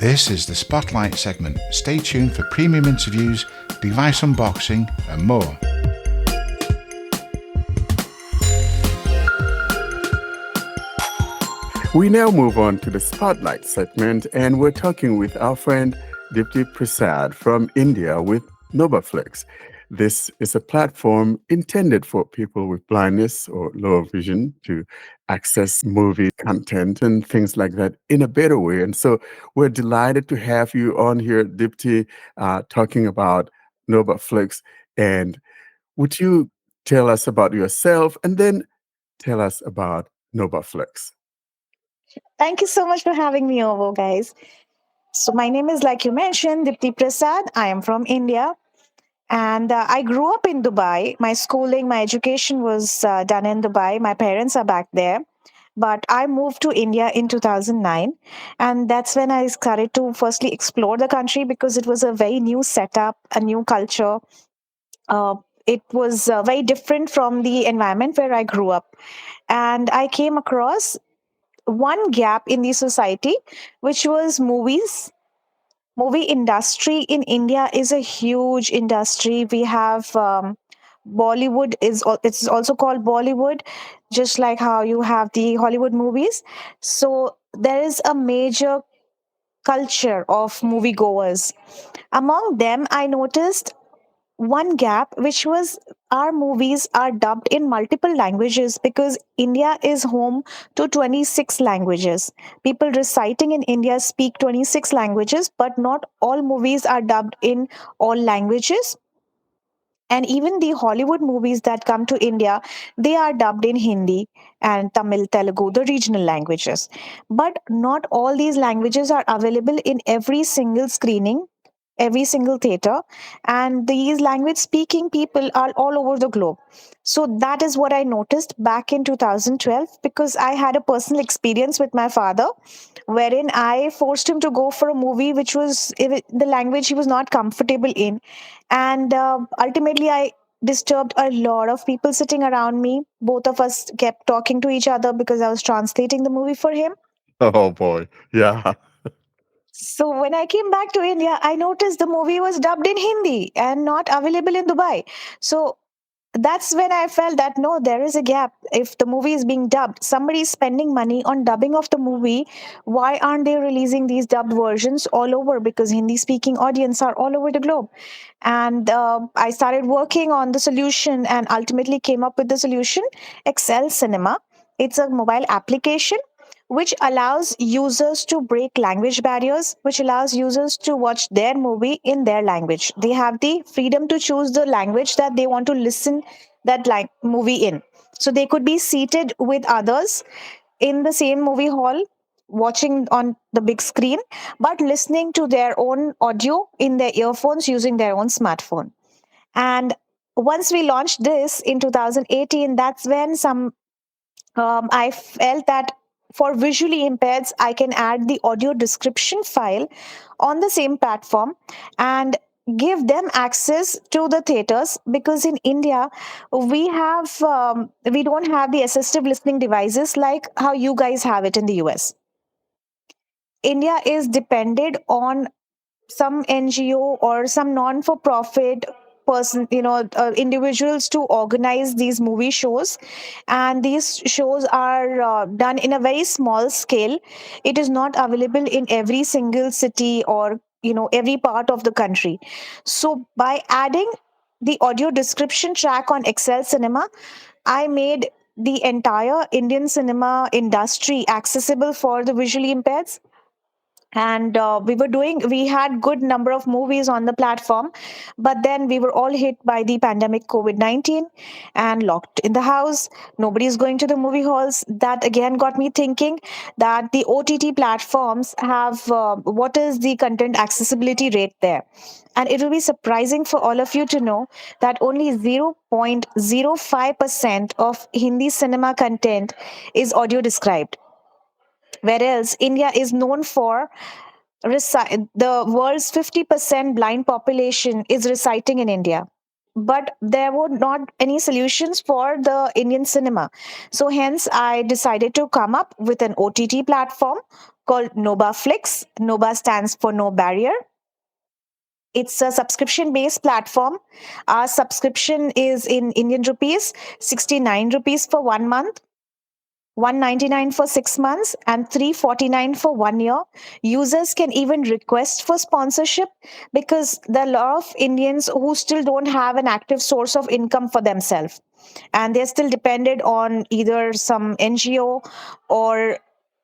This is the Spotlight segment. Stay tuned for premium interviews, device unboxing, and more. We now move on to the Spotlight segment, and we're talking with our friend Dipti Prasad from India with NobaFlix. This is a platform intended for people with blindness or lower vision to access movie content and things like that in a better way. And so we're delighted to have you on here, Dipti, talking about NobaFlix. And would you tell us about yourself and then tell us about NobaFlix? Thank you so much for having me over, guys. So, my name is, like you mentioned, Dipti Prasad. I am from India and I grew up in Dubai. My schooling, my education was done in Dubai. My parents are back there. But I moved to India in 2009. And that's when I started to firstly explore the country because it was a very new setup, a new culture. It was very different from the environment where I grew up. And I came across one gap in the society, which was movies. Movie industry in India is a huge industry. We have Bollywood it's also called Bollywood, just like how you have the Hollywood movies. So there is a major culture of moviegoers. Among them, I noticed one gap, which was our movies are dubbed in multiple languages because India is home to 26 languages. People reciting in India speak 26 languages, but not all movies are dubbed in all languages. And even the Hollywood movies that come to India, they are dubbed in Hindi and Tamil, Telugu, the regional languages. But not all these languages are available in every single screening, every single theater, and these language speaking people are all over the globe. So that is what I noticed back in 2012 because I had a personal experience with my father wherein I forced him to go for a movie which was the language he was not comfortable in, and ultimately I disturbed a lot of people sitting around me. Both of us kept talking to each other because I was translating the movie for him. Oh boy. Yeah. So when I came back to India, I noticed the movie was dubbed in Hindi and not available in Dubai. So that's when I felt that no, there is a gap. If the movie is being dubbed, somebody is spending money on dubbing of the movie. Why aren't they releasing these dubbed versions all over? Because Hindi speaking audience are all over the globe. And I started working on the solution and ultimately came up with the solution, Excel Cinema. It's a mobile application which allows users to break language barriers, which allows users to watch their movie in their language. They have the freedom to choose the language that they want to listen that movie in. So they could be seated with others in the same movie hall, watching on the big screen, but listening to their own audio in their earphones using their own smartphone. And once we launched this in 2018, that's when I felt that for visually impaired, I can add the audio description file on the same platform and give them access to the theaters because in India we don't have the assistive listening devices like how you guys have it in the US. India is dependent on some NGO or some non-for-profit person, individuals to organize these movie shows, and these shows are done in a very small scale. It is not available in every single city or every part of the country. So by adding the audio description track on Excel Cinema, I made the entire Indian cinema industry accessible for the visually impaired, and we had good number of movies on the platform, but then we were all hit by the pandemic COVID-19 and locked in the house. Nobody's going to the movie halls. That again got me thinking that the OTT platforms have what is the content accessibility rate there. And it will be surprising for all of you to know that only 0.05% of Hindi cinema content is audio described, whereas India is known for the world's 50% blind population is reciting in India. but there were not any solutions for the Indian cinema. So hence I decided to come up with an OTT platform called NobaFlix. Noba stands for No Barrier. It's a subscription based platform. Our subscription is in Indian rupees, 69 rupees for 1 month, 199 for 6 months, and 349 for 1 year. Users can even request for sponsorship because there are a lot of Indians who still don't have an active source of income for themselves, and they're still dependent on either some NGO or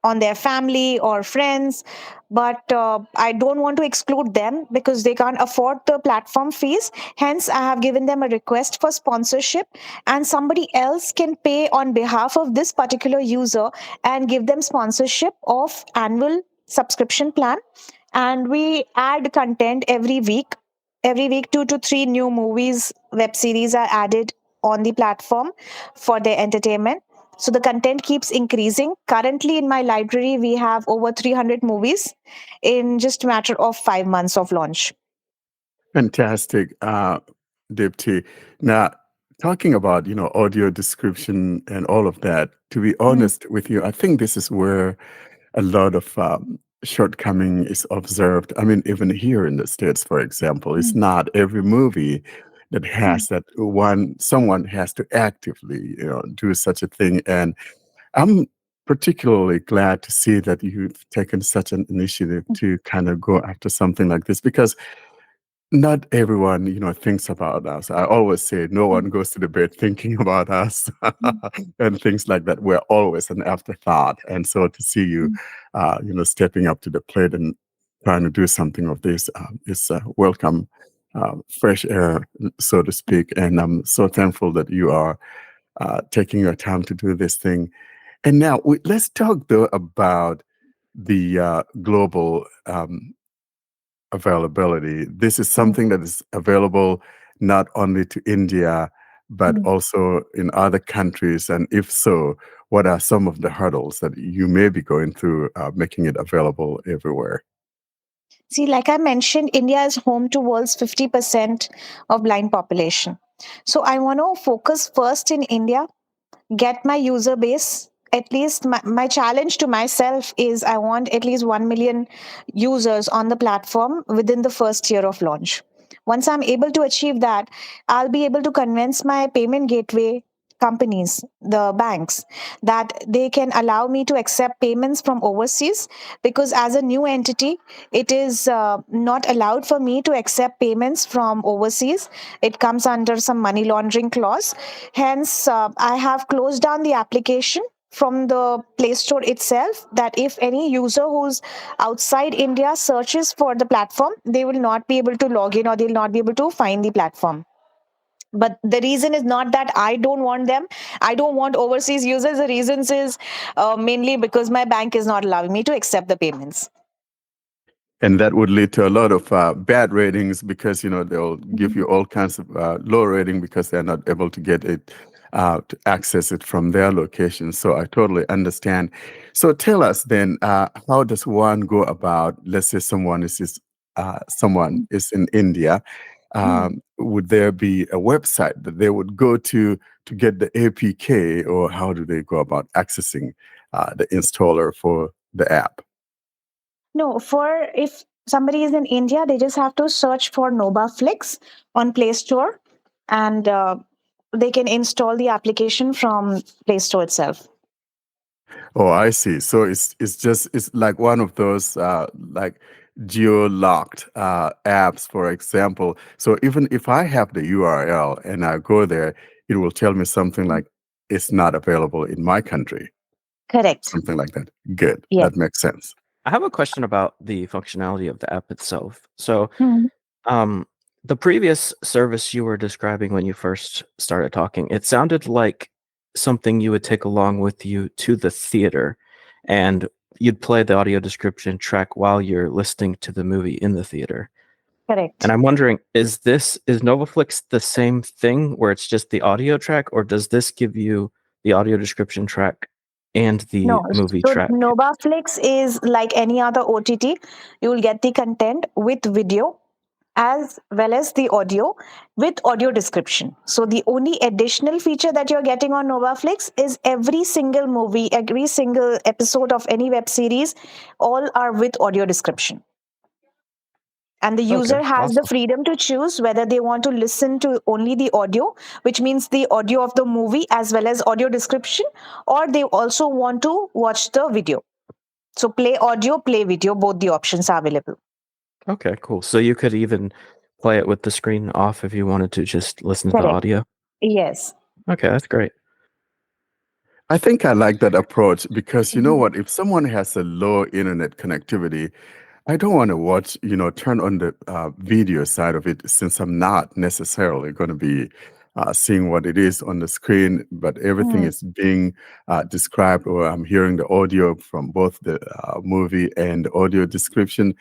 on their family or friends. But I don't want to exclude them because they can't afford the platform fees. Hence, I have given them a request for sponsorship, and somebody else can pay on behalf of this particular user and give them sponsorship of annual subscription plan. And we add content every week. Every week, 2 to 3 new movies, web series are added on the platform for their entertainment. So the content keeps increasing. Currently, in my library, we have over 300 movies in just a matter of 5 months of launch. Fantastic, Dipti. Now, talking about audio description and all of that. To be Mm, honest with you, I think this is where a lot of shortcoming is observed. I mean, even here in the States, for example, it's mm, not every movie that mm, has that one. Someone has to actively, do such a thing. And I'm particularly glad to see that you've taken such an initiative mm, to kind of go after something like this because not everyone, thinks about us. I always say no mm, one goes to the bed thinking about us mm, and things like that. We're always an afterthought. And so to see you, mm. stepping up to the plate and trying to do something of this is welcome, fresh air, so to speak. And I'm so thankful that you are taking your time to do this thing. And now let's talk though about the global availability. This is Mm, something that is available not only to India, but mm. also in other countries. And if so, what are some of the hurdles that you may be going through making it available everywhere? See, like I mentioned, India is home to world's 50% of blind population. So I want to focus first in India, get my user base. At least my challenge to myself is I want at least 1 million users on the platform within the first year of launch. Once I'm able to achieve that, I'll be able to convince my payment gateway companies, the banks, that they can allow me to accept payments from overseas, because as a new entity, it is not allowed for me to accept payments from overseas. It comes under some money laundering clause. Hence, I have closed down the application from the Play Store itself, that if any user who's outside India searches for the platform, they will not be able to log in or they'll not be able to find the platform. But the reason is not that I don't want them. I don't want overseas users. The reasons is mainly because my bank is not allowing me to accept the payments. And that would lead to a lot of bad ratings because they'll give Mhm. you all kinds of low rating because they're not able to get it to access it from their location. So I totally understand. So tell us then, how does one go about? Let's say someone is in India. Mhm. Would there be a website that they would go to get the APK, or how do they go about accessing the installer for the app? No, for if somebody is in India, they just have to search for NobaFlix on Play Store, and they can install the application from Play Store itself. Oh, I see. So it's like one of those like geo-locked apps, for example. So even if I have the URL and I go there, it will tell me something like it's not available in my country, Correct. something like that. Good. Yes. That makes sense. I have a question about the functionality of the app itself. So, Mhm. um, the previous service you were describing when you first started talking, it sounded like something you would take along with you to the theater, and you'd play the audio description track while you're listening to the movie in the theater. And Correct. I'm wondering, is NovaFlix the same thing where it's just the audio track, or does this give you the audio description track and the No, movie so track? NobaFlix is like any other OTT. You will get the content with video. as well as the audio with audio description. So the only additional feature that you're getting on NobaFlix is every single movie, every single episode of any web series, all are with audio description. And the Okay, user has the awesome. freedom to choose whether they want to listen to only the audio, which means the audio of the movie as well as audio description, or they also want to watch the video. So play audio, play video, both the options are available. Okay, cool. So you could even play it with the screen off if you wanted to just listen to the Correct. audio. Yes. Okay, that's great. I think I like that approach because you know Mhm. what? If someone has a low internet connectivity, I don't want to watch, turn on the video side of it since I'm not necessarily going to be seeing what it is on the screen, but everything Mm. is being described, or I'm hearing the audio from both the movie and the audio description.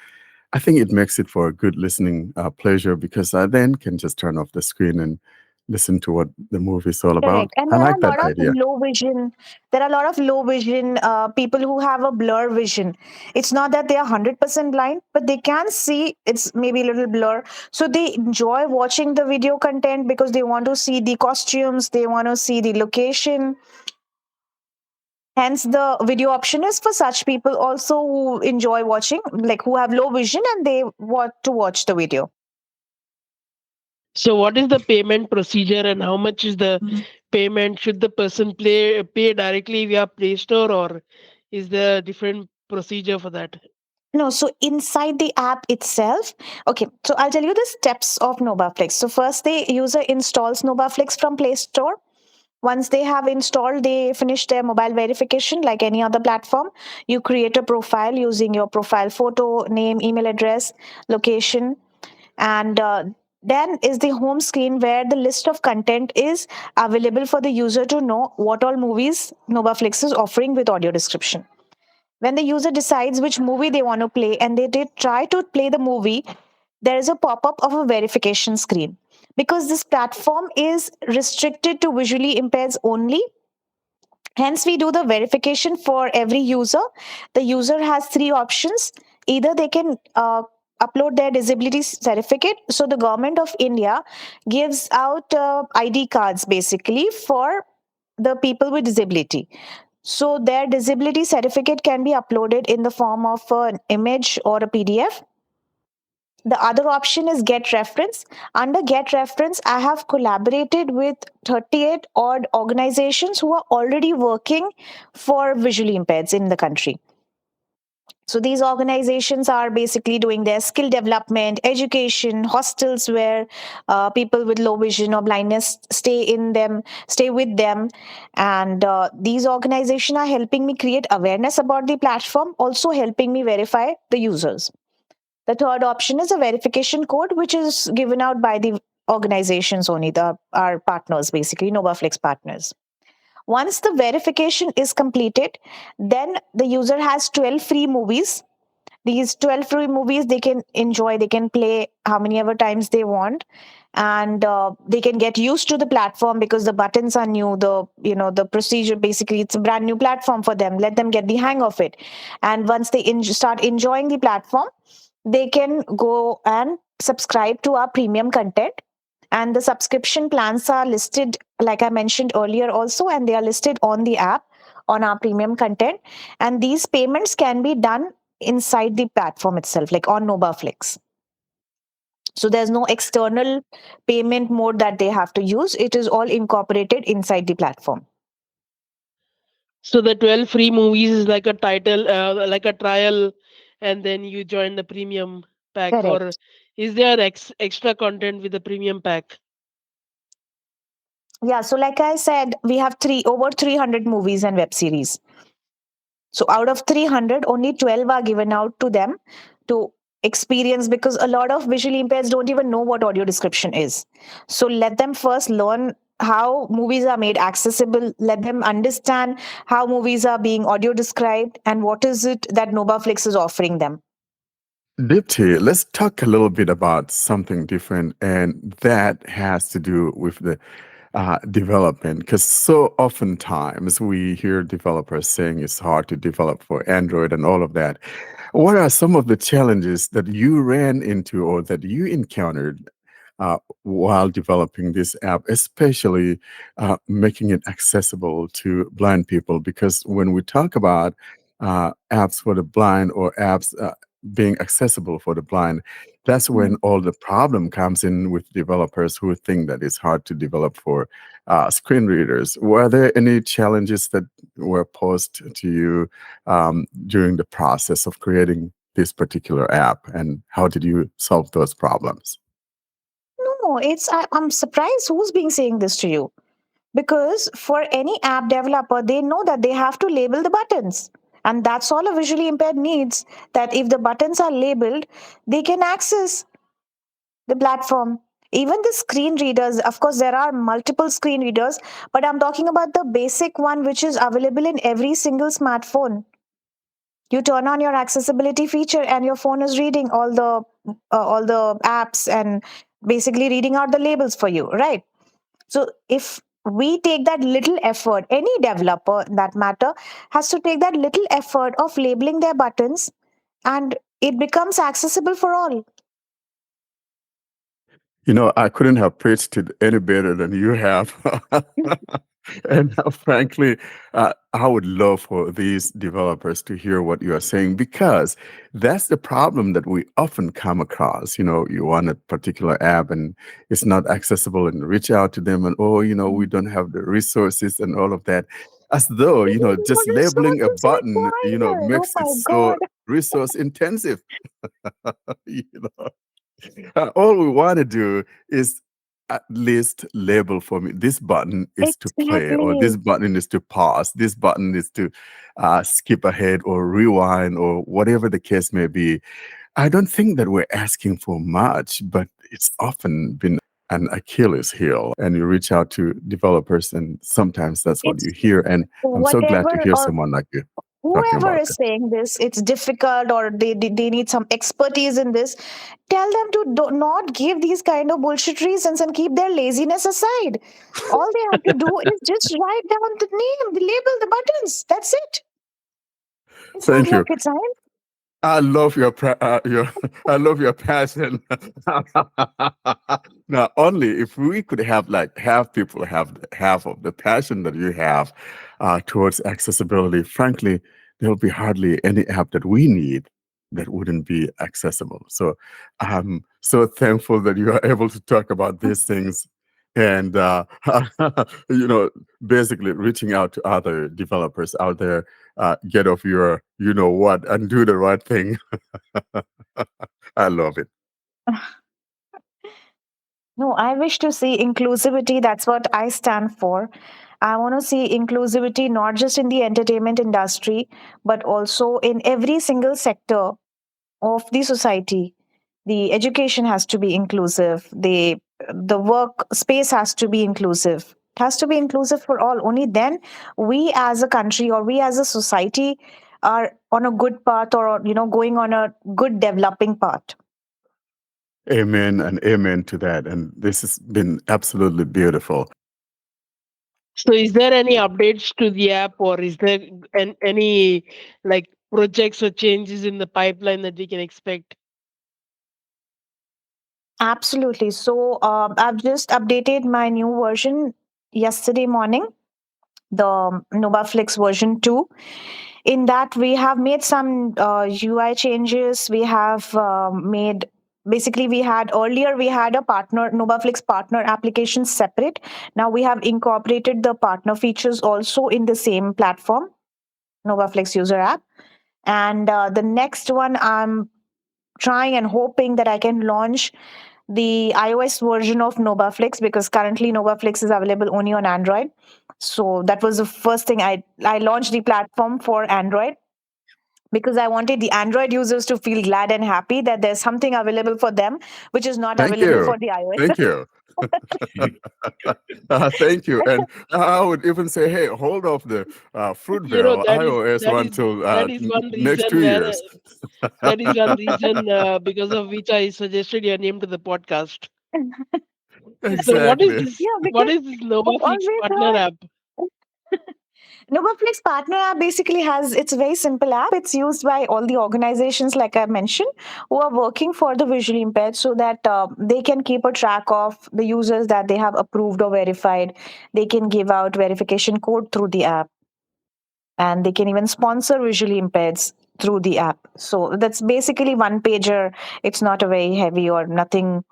I think it makes it for a good listening pleasure because I then can just turn off the screen and listen to what the movie is all about. Correct. And I there are like a that lot of idea. low vision. There are a lot of low vision people who have a blur vision. It's not that they are 100% blind, but they can see it's maybe a little blur. So they enjoy watching the video content because they want to see the costumes, they want to see the location. Hence, the video option is for such people also who enjoy watching, like who have low vision and they want to watch the video. So what is the payment procedure and how much is the Mhm. payment? Should the person pay directly via Play Store, or is there a different procedure for that? No, so inside the app itself, okay, so I'll tell you the steps of NobaFlix. So first, the user installs NobaFlix from Play Store. Once they have installed, they finish their mobile verification like any other platform. You create a profile using your profile photo, name, email address, location, and then is the home screen where the list of content is available for the user to know what all movies NobaFlix is offering with audio description. When the user decides which movie they want to play and they try to play the movie, there is a pop-up of a verification screen. Because this platform is restricted to visually impaired only, hence we do the verification for every user. The user has three options. Either they can upload their disability certificate. So the government of India gives out ID cards basically for the people with disability. So their disability certificate can be uploaded in the form of an image or a PDF. The other option is Get Reference. Under Get Reference, I have collaborated with 38 odd organizations who are already working for visually impaired in the country. So these organizations are basically doing their skill development, education, hostels where people with low vision or blindness stay with them, and these organizations are helping me create awareness about the platform, also helping me verify the users. The third option is a verification code, which is given out by the organizations only, our partners, basically NobaFlix partners. Once the verification is completed, then the user has 12 free movies. These 12 free movies they can enjoy, they can play how many ever times they want, and they can get used to the platform because the buttons are new, the procedure, basically it's a brand new platform for them. Let them get the hang of it, and once they start enjoying the platform, they can go and subscribe to our premium content. And the subscription plans are listed, like I mentioned earlier also, and they are listed on the app on our premium content. And these payments can be done inside the platform itself, like on NobaFlix. So there's no external payment mode that they have to use. It is all incorporated inside the platform. So the 12 free movies is like a title, like a trial, and then you join the premium pack. Or Correct. is there extra content with the premium pack? Yeah. So like I said, we have over 300 movies and web series. So out of 300, only 12 are given out to them to experience, because a lot of visually impaired don't even know what audio description is. So let them first learn how movies are made accessible. Let them understand how movies are being audio described and what is it that NobaFlix is offering them. Dipti, let's talk a little bit about something different, and that has to do with the development? Because so oftentimes we hear developers saying it's hard to develop for Android and all of that. What are some of the challenges that you ran into or that you encountered while developing this app, especially making it accessible to blind people? Because when we talk about apps for the blind or apps being accessible for the blind, that's when Mm. all the problem comes in with developers who think that it's hard to develop for screen readers. Were there any challenges that were posed to you during the process of creating this particular app, and how did you solve those problems? No, I'm surprised who's being saying this to you. Because for any app developer, they know that they have to label the buttons. And that's all a visually impaired needs, that if the buttons are labeled, they can access the platform. Even the screen readers, of course, there are multiple screen readers, but I'm talking about the basic one which is available in every single smartphone. You turn on your accessibility feature and your phone is reading all the apps and basically reading out the labels for you, right? So if we take that little effort, any developer that matter has to take that little effort of labeling their buttons, and it becomes accessible for all. You know, I couldn't have preached it any better than you have. And frankly, I would love for these developers to hear what you are saying, because that's the problem that we often come across. You know, you want a particular app and it's not accessible, and reach out to them and, oh, you know, we don't have the resources and all of that. As though, you know, What just labeling a resources button, you know, required? Oh makes it my so God. resource intensive. You know, all we want to do is at least label for me, this button is to play, or Exactly. this button is to pause, this button is to skip ahead or rewind, or whatever the case may be. I don't think that we're asking for much, but it's often been an Achilles heel. And you reach out to developers, and sometimes that's what It's you hear. And I'm so glad to whatever, hear or someone like you talking whoever about is this. saying this, it's difficult or they need some expertise in this. Tell them to not give these kind of bullshit reasons and keep their laziness aside. All they have to do is just write down the name, the label, the buttons. That's it. It's not Thank you. rocket science. I love your I love your passion. Now, only if we could have like half people have half of the passion that you have towards accessibility, frankly, there'll be hardly any app that we need that wouldn't be accessible. So I'm so thankful that you are able to talk about these things, and you know, basically reaching out to other developers out there, get off your you know what and do the right thing. I love it. No, I wish to see inclusivity. That's what I stand for. I want to see inclusivity not just in the entertainment industry, but also in every single sector of the society. The education has to be inclusive. The work space has to be inclusive. It has to be inclusive for all. Only then we as a country or we as a society are on a good path, or going on a good developing path. Amen and amen to that. And this has been absolutely beautiful. So, is there any updates to the app, or is there any like projects or changes in the pipeline that we can expect? Absolutely. So I've just updated my new version yesterday morning, the NobaFlix version 2. In that, we have made some UI changes. We have made, basically, we had a partner, NobaFlix partner application separate. Now we have incorporated the partner features also in the same platform, NobaFlix user app. And the next one, I'm trying and hoping that I can launch the iOS version of NobaFlix, because currently NobaFlix is available only on Android. So that was the first thing I launched the platform for Android, because I wanted the Android users to feel glad and happy that there's something available for them which is not Thank available you. for the iOS. Thank you. Thank you. And I would even say, hey, hold off the You know, Fruitvale iOS that one is till that is one next reason 2 years. that is one reason because of which I suggested your name to the podcast. So what is Exactly. this? Yeah, What because is this I've NobaFlix always partner heard app? NobaFlix Partner app basically has, it's a very simple app. It's used by all the organizations, like I mentioned, who are working for the visually impaired, so that they can keep a track of the users that they have approved or verified. They can give out verification code through the app, and they can even sponsor visually impaired through the app. So that's basically one pager. It's not a very heavy or nothing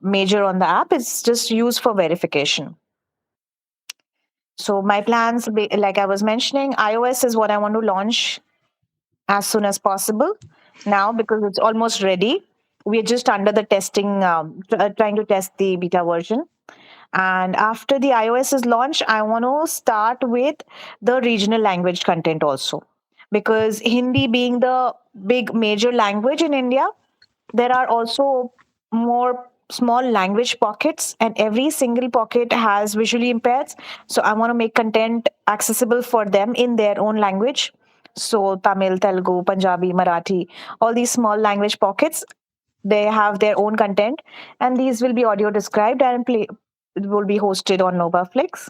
major on the app. It's just used for verification. So my plans, like I was mentioning, iOS is what I want to launch as soon as possible now, because it's almost ready. We're just under the testing, trying to test the beta version. And after the iOS is launched, I want to start with the regional language content also. Because Hindi being the big major language in India, there are also more small language pockets, and every single pocket has visually impaired. So I want to make content accessible for them in their own language. So Tamil, Telugu, Punjabi, Marathi, all these small language pockets, they have their own content, and these will be audio described and play, will be hosted on NobaFlix.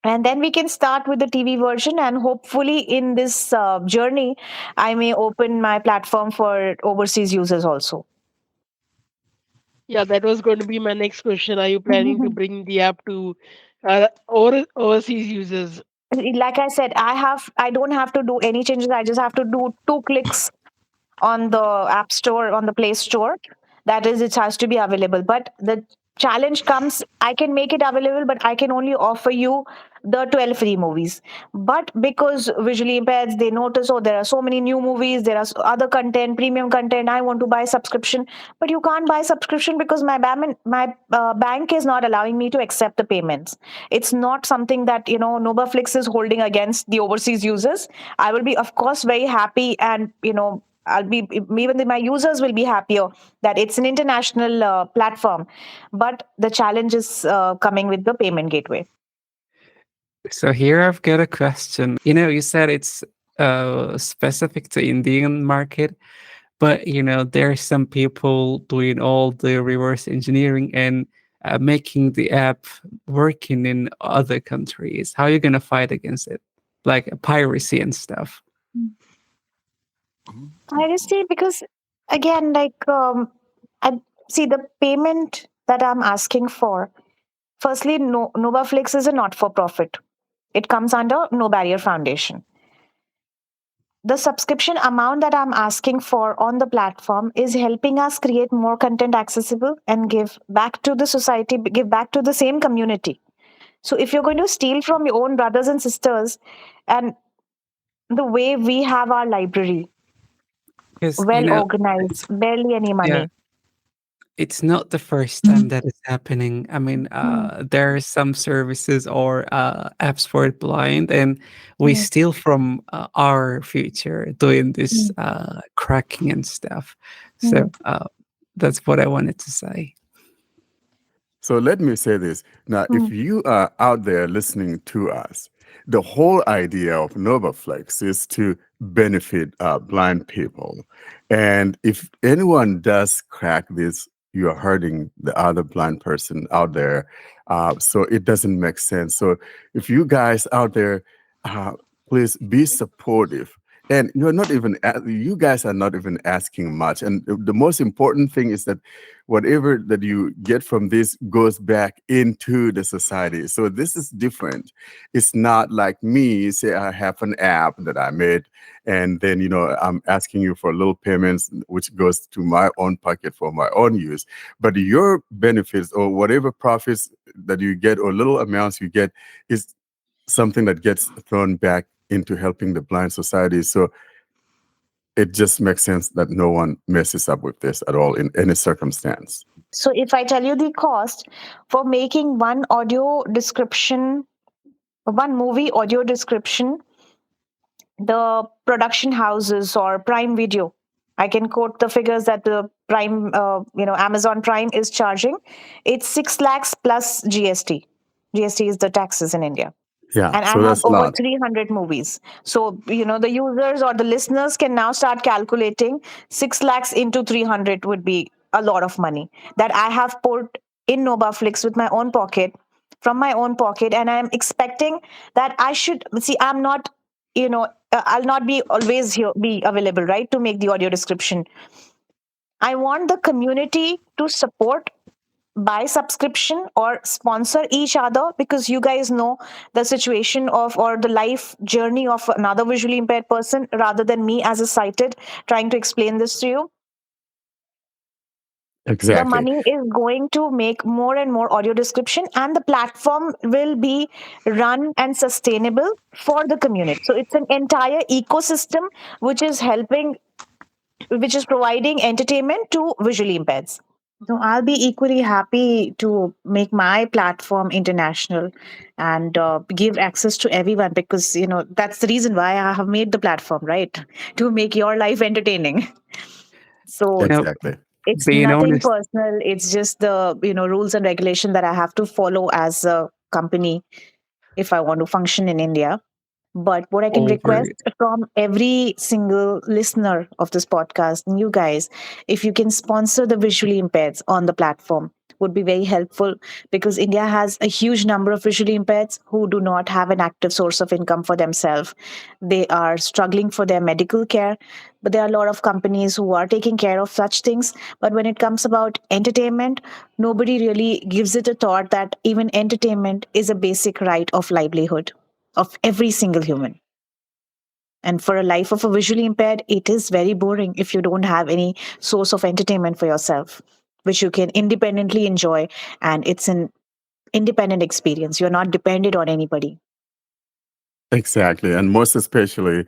And then we can start with the TV version, and hopefully in this journey, I may open my platform for overseas users also. Yeah, that was going to be my next question. Are you planning to bring the app to overseas users? Like I said, I don't have to do any changes. I just have to do 2 clicks on the App Store, on the Play Store. That is, it has to be available. But the challenge comes, I can make it available, but I can only offer you the 12 free movies. But because visually impaired, they notice, oh, there are so many new movies, there are other content, premium content, I want to buy subscription. But you can't buy subscription because my bank is not allowing me to accept the payments. It's not something that, NobaFlix is holding against the overseas users. I will be, of course, very happy, and, I'll be, even my users will be happier that it's an international platform. But the challenge is coming with the payment gateway. So here I've got a question. You said it's specific to Indian market, but there are some people doing all the reverse engineering and making the app working in other countries. How are you gonna fight against it, like piracy and stuff? I just see, because again, like, I see the payment that I'm asking for. Firstly, NobaFlix is a not-for-profit. It comes under No Barrier Foundation. The subscription amount that I'm asking for on the platform is helping us create more content accessible and give back to the society, give back to the same community. So if you're going to steal from your own brothers and sisters, and the way we have our library, Because well organized, barely any yeah, money. it's not the first time that is happening. I mean, Mm, there are some services or apps for it blind, and we mm, steal from our future doing this mm, cracking and stuff. So mm, that's what I wanted to say. So let me say this. Now, if mm, you are out there listening to us, the whole idea of NovaFlex is to benefit blind people. And if anyone does crack this, you're hurting the other blind person out there. So it doesn't make sense. So if you guys out there, uh, please be supportive. And you guys are not even asking much. And the most important thing is that whatever that you get from this goes back into the society. So this is different. It's not like me, say I have an app that I made, and then I'm asking you for little payments which goes to my own pocket for my own use. But your benefits or whatever profits that you get or little amounts you get is something that gets thrown back into helping the blind society. So it just makes sense that no one messes up with this at all in any circumstance. So if I tell you the cost for making one audio description, one movie audio description, the production houses or Prime Video, I can quote the figures that the Prime, Amazon Prime is charging. It's 6 lakhs plus GST. GST is the taxes in India. Yeah, And I so have that's a over lot. 300 movies. So, the users or the listeners can now start calculating 6 lakhs into 300 would be a lot of money that I have put in NobaFlix with my own pocket, from my own pocket, and I'm expecting that I should see. I'm not, I'll not be always here, be available, right, to make the audio description. I want the community to support by subscription or sponsor each other, because you guys know the situation of or the life journey of another visually impaired person rather than me as a sighted trying to explain this to you. The Exactly. money is going to make more and more audio description, and the platform will be run and sustainable for the community. So it's an entire ecosystem which is helping, which is providing entertainment to visually impaired. So I'll be equally happy to make my platform international and give access to everyone, because that's the reason why I have made the platform, right? To make your life entertaining. So Now, Exactly. it's being nothing honest, personal. It's just the rules and regulation that I have to follow as a company if I want to function in India. But what I can over request from every single listener of this podcast, and you guys, if you can sponsor the visually impaired on the platform, would be very helpful, because India has a huge number of visually impaired who do not have an active source of income for themselves. They are struggling for their medical care, but there are a lot of companies who are taking care of such things. But when it comes about entertainment, nobody really gives it a thought that even entertainment is a basic right of livelihood of every single human. And for a life of a visually impaired, it is very boring if you don't have any source of entertainment for yourself, which you can independently enjoy. And it's an independent experience. You're not dependent on anybody. Exactly. And most especially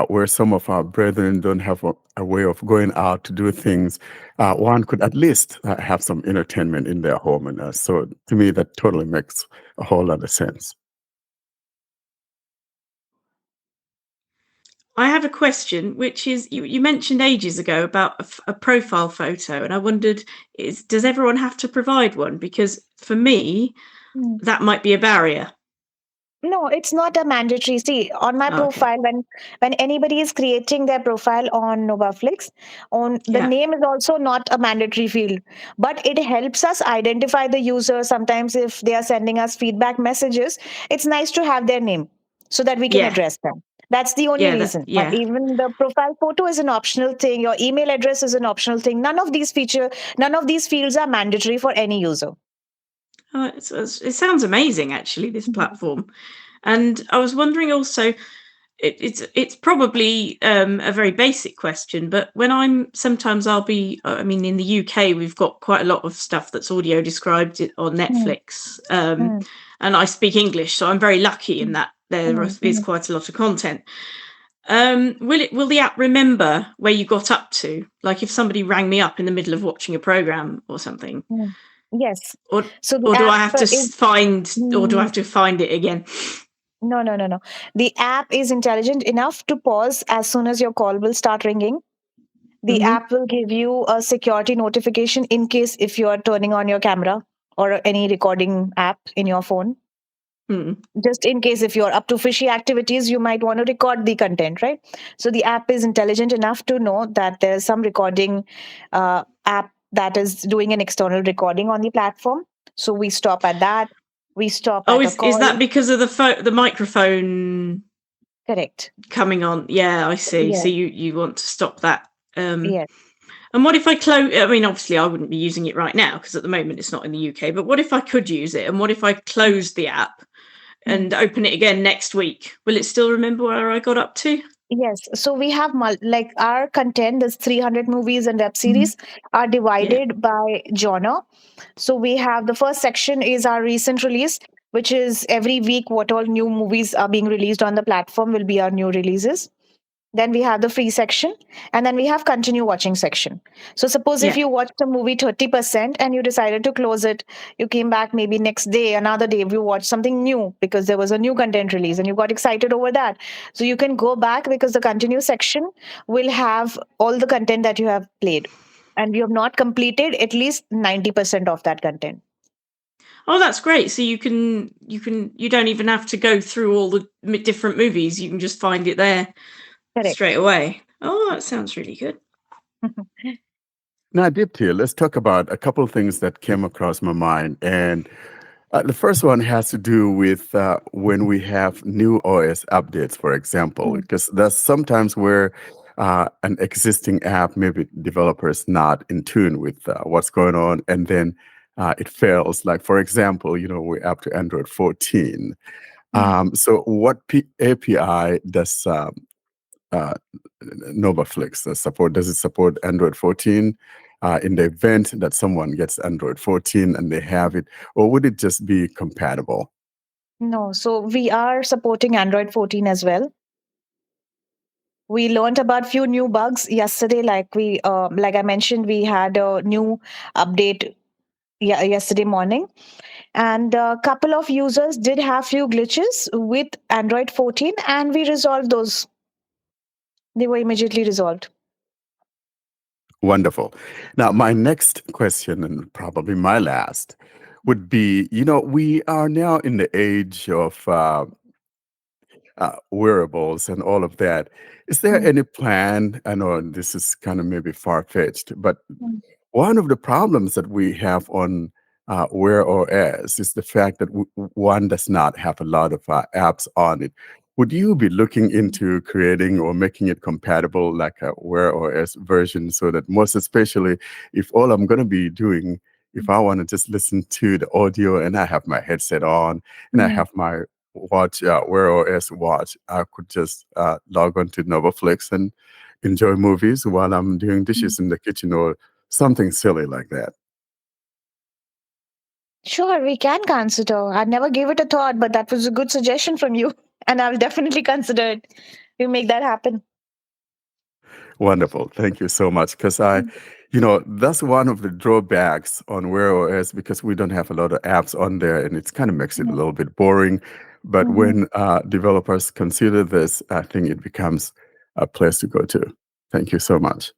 where some of our brethren don't have a way of going out to do things, one could at least have some entertainment in their home. And so to me, that totally makes a whole lot of sense. I have a question, which is you mentioned ages ago about a profile photo, and I wondered, does everyone have to provide one? Because for me, Hmm. that might be a barrier. No, it's not a mandatory. See, on my Oh, okay. profile, when anybody is creating their profile on NobaFlix, on the Yeah. name is also not a mandatory field, but it helps us identify the user. Sometimes, if they are sending us feedback messages, it's nice to have their name so that we can Yeah. address them. That's the only Yeah. reason. And Yeah. even the profile photo is an optional thing. Your email address is an optional thing. None of these fields are mandatory for any user. Oh, it sounds amazing, actually, this platform. And I was wondering also, it's probably a very basic question, but when I'll be, I mean, in the UK, we've got quite a lot of stuff that's audio described on Mm, Netflix, mm, and I speak English, so I'm very lucky in mm, that there mm, is mm, quite a lot of content. Will the app remember where you got up to? Like if somebody rang me up in the middle of watching a program or something, mm. Yes. or So the or do app I have to is have to find it again? no, no, no, no. The app is intelligent enough to pause as soon as your call will start ringing. The Hmm. app will give you a security notification in case if you are turning on your camera or any recording app in your phone. Hmm. Just in case if you're up to fishy activities, you might want to record the content, right? So the app is intelligent enough to know that there's some recording app that is doing an external recording on the platform. So we stop at that. We stop Oh, at a is that call. because of the microphone Correct. coming on? Yeah, I see. So Yeah. you want to stop that. Yes. And what if I close? I mean, obviously, I wouldn't be using it right now because at the moment it's not in the UK. But what if I could use it? And what if I close the app Mm. and open it again next week? Will it still remember where I got up to? Yes. So we have like our content, there's 300 movies and web series are Yeah. divided by genre. So we have the first section is our recent release, which is every week what all new movies are being released on the platform will be our new releases. Then we have the free section, and then we have continue watching section. So suppose if Yeah. you watched a movie 30% and you decided to close it, you came back maybe next day, another day, you watched something new because there was a new content release and you got excited over that. So you can go back because the continue section will have all the content that you have played. And you have not completed at least 90% of that content. Oh, that's great. So you don't even have to go through all the different movies. You can just find it there straight Correct. away. Oh, that sounds really good. Now, Dipti, let's talk about a couple of things that came across my mind. And the first one has to do with when we have new OS updates, for example, Mm. because there's sometimes where an existing app, maybe developers not in tune with what's going on, and then it fails. Like, for example, we're up to Android 14. Mm. So what API does uh, NobaFlix support? Does it support Android 14 in the event that someone gets Android 14 and they have it, or would it just be compatible? No, so we are supporting Android 14 as well. We learned about few new bugs yesterday. Like I mentioned, we had a new update yesterday morning, and a couple of users did have few glitches with Android 14, and we resolved those. They were immediately resolved. Wonderful. Now, my next question, and probably my last, would be, we are now in the age of wearables and all of that. Is there Mm. any plan? I know this is kind of maybe far-fetched, but Mm. one of the problems that we have on Wear OS is the fact that one does not have a lot of apps on it. Would you be looking into creating or making it compatible like a Wear OS version so that most especially if all I'm going to be doing, if I want to just listen to the audio and I have my headset on and I Mm. have my watch, Wear OS watch, I could just log on to NobaFlix and enjoy movies while I'm doing Mm. dishes in the kitchen or something silly like that. Sure, we can consider. I never gave it a thought, but that was a good suggestion from you, and I'll definitely consider it. We make that happen. Wonderful. Thank you so much. Because Mm. that's one of the drawbacks on Wear OS because we don't have a lot of apps on there and it kind of makes it a Mm. little bit boring. But Mhm. when developers consider this, I think it becomes a place to go to. Thank you so much.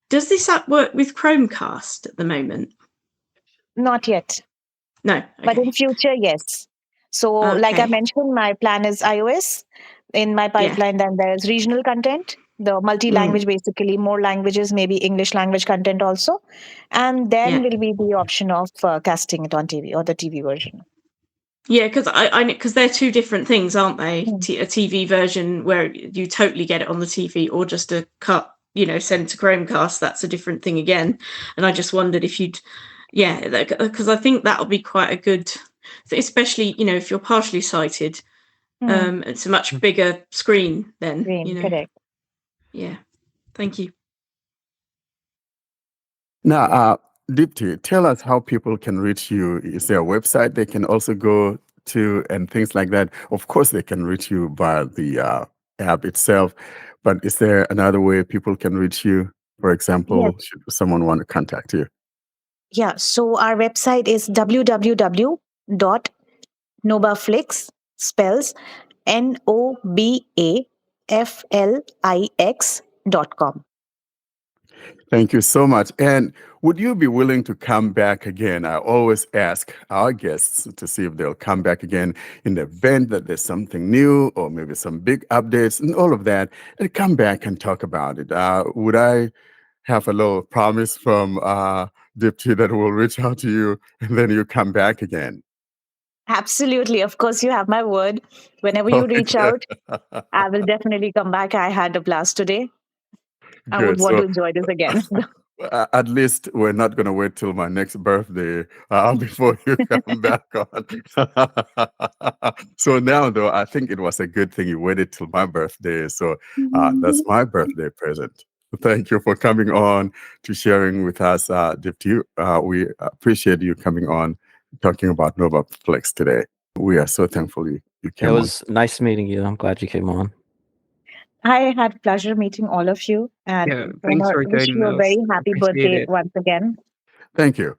Does this app work with Chromecast at the moment? Not yet, No. but in Okay. future, yes. So, like I Okay. mentioned, my plan is iOS. In my Yeah. pipeline, then there's regional content, the multi-language, basically more languages, maybe English language content also, and then Yeah. will be the option of casting it on TV or the TV version. Yeah, because because they're two different things, aren't they? Mm. A TV version where you totally get it on the TV, or just a cut, send to Chromecast. That's a different thing again. And I just wondered if you'd, yeah, because I think that'll be quite a good, especially if you're partially sighted. Mm. It's a much bigger screen then. Green, correct. Yeah. Thank you. Now, Dipti, tell us how people can reach you. Is there a website they can also go to and things like that? Of course, they can reach you via the app itself, but is there another way people can reach you? For Yes. example, should someone want to contact you? Yeah. So our website is www.nobaflix, spells NobaFlix.com. Thank you so much. And would you be willing to come back again? I always ask our guests to see if they'll come back again in the event that there's something new or maybe some big updates and all of that, and come back and talk about it. Would I have a little promise from Dipti that will reach out to you and then you come back again? Absolutely. Of course, you have my word. Whenever you Okay, reach out, I will definitely come back. I had a blast today. I would good. want to So enjoy this again. at least we're not going to wait till my next birthday before you come back on. So now, though, I think it was a good thing you waited till my birthday. So that's my birthday present. Thank you for coming on to sharing with us, Dipti. We appreciate you coming on, talking about NobaFlix today. We are so thankful you It came on. was nice meeting you. I'm glad you came on. I had pleasure meeting all of you and Yeah, thanks wanna for wish joining you a us. very happy Appreciate birthday it. once again. Thank you.